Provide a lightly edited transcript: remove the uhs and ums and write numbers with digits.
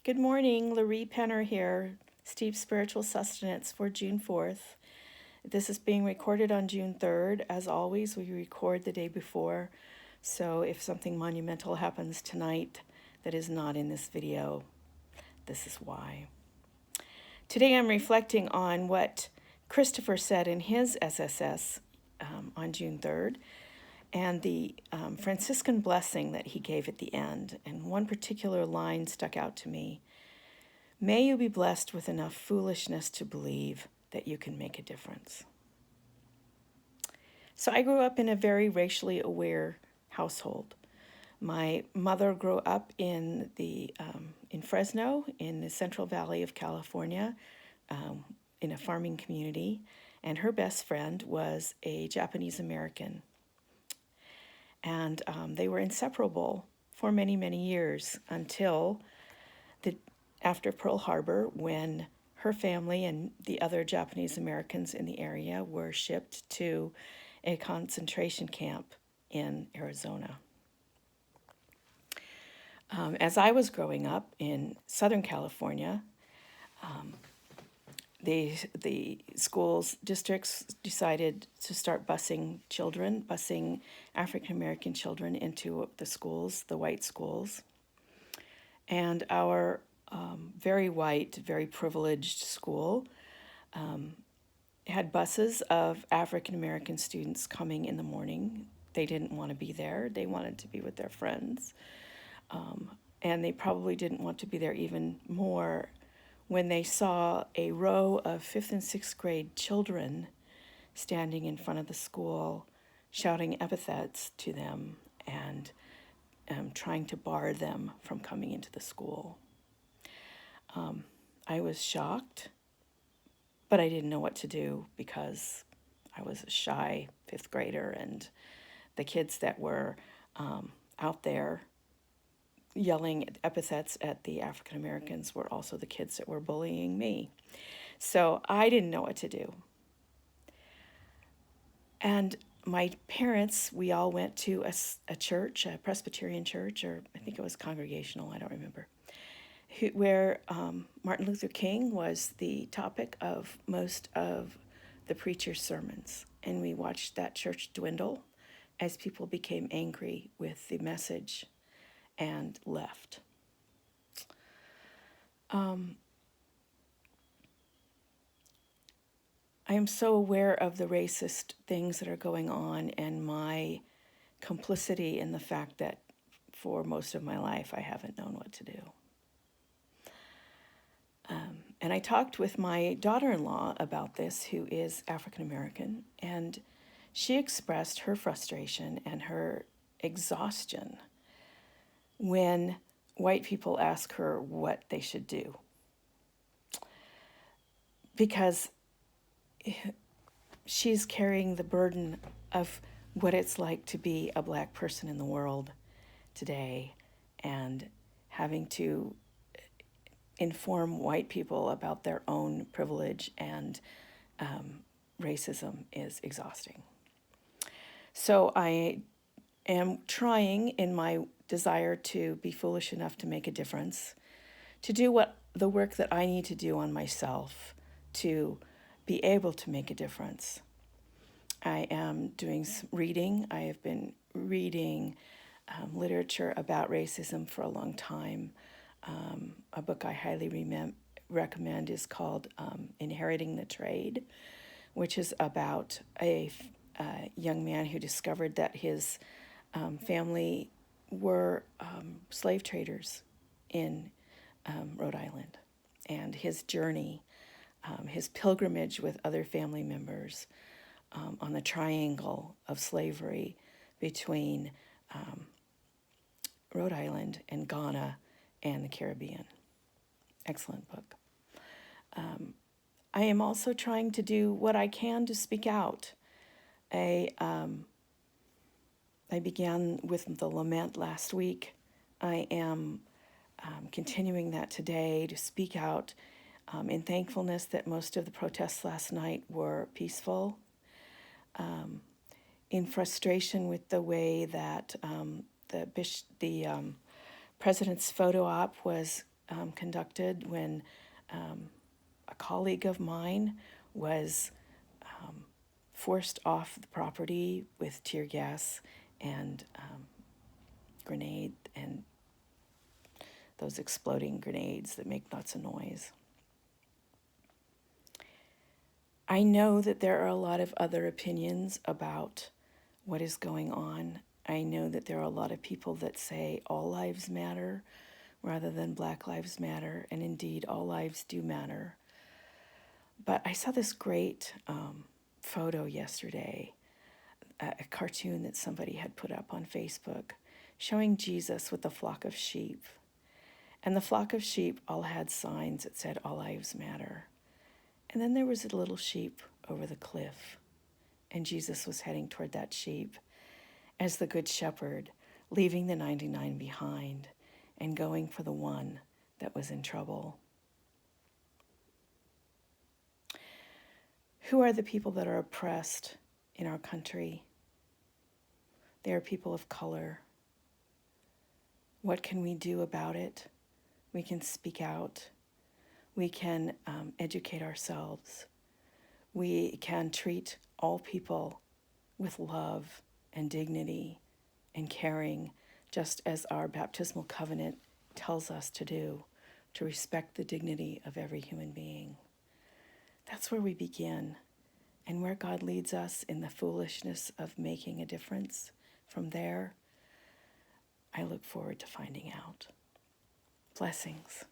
Good morning, Loree Penner here, Steve's Spiritual Sustenance for June 4th. This is being recorded on June 3rd. As always, we record the day before, so if something monumental happens tonight that is not in this video, this is why. Today I'm reflecting on what Kristofer said in his SSS on June 3rd, and the Franciscan Blessing that he gave at the end. And one particular line stuck out to me. May you be blessed with enough foolishness to believe that you can make a difference. So I grew up in a very racially aware household. My mother grew up in Fresno, in the Central Valley of California, in a farming community, and her best friend was a Japanese American. And they were inseparable for many, many years until after Pearl Harbor, when her family and the other Japanese Americans in the area were shipped to a concentration camp in Arizona. As I was growing up in Southern California, the schools districts decided to start busing African American children into the schools, the white schools. And our very white, very privileged school had buses of African American students coming in the morning. They didn't want to be there. They wanted to be with their friends. And they probably didn't want to be there even more when they saw a row of 5th and 6th grade children standing in front of the school, shouting epithets to them and trying to bar them from coming into the school. I was shocked, but I didn't know what to do because I was a shy 5th grader, and the kids that were out there yelling epithets at the African Americans were also the kids that were bullying me. So I didn't know what to do. And my parents, we all went to a church, a Presbyterian church, or I think it was Congregational, I don't remember, where Martin Luther King was the topic of most of the preacher's sermons. And we watched that church dwindle as people became angry with the message and left. I am so aware of the racist things that are going on and my complicity in the fact that for most of my life I haven't known what to do. And I talked with my daughter-in-law about this, who is African American, and she expressed her frustration and her exhaustion when white people ask her what they should do. Because she's carrying the burden of what it's like to be a black person in the world today and having to inform white people about their own privilege and racism is exhausting. So I am trying, in my desire to be foolish enough to make a difference, to do the work that I need to do on myself to be able to make a difference. I am doing some reading. I have been reading literature about racism for a long time. A book I highly recommend is called Inheriting the Trade, which is about a young man who discovered that his family were slave traders in Rhode Island, and his journey, his pilgrimage with other family members on the triangle of slavery between Rhode Island and Ghana and the Caribbean. Excellent book. I am also trying to do what I can to speak out. I began with the lament last week. I am continuing that today to speak out in thankfulness that most of the protests last night were peaceful, in frustration with the way that the president's photo op was conducted when a colleague of mine was forced off the property with tear gas and grenade and those exploding grenades that make lots of noise. I know that there are a lot of other opinions about what is going on. I know that there are a lot of people that say all lives matter rather than Black Lives Matter, and indeed all lives do matter. But I saw this great photo yesterday, a cartoon that somebody had put up on Facebook showing Jesus with a flock of sheep. And the flock of sheep all had signs that said all lives matter. And then there was a little sheep over the cliff, and Jesus was heading toward that sheep as the good shepherd, leaving the 99 behind and going for the one that was in trouble. Who are the people that are oppressed in our country? They are people of color. What can we do about it? We can speak out. We can educate ourselves. We can treat all people with love and dignity and caring, just as our baptismal covenant tells us to do, to respect the dignity of every human being. That's where we begin, and where God leads us in the foolishness of making a difference. From there, I look forward to finding out. Blessings.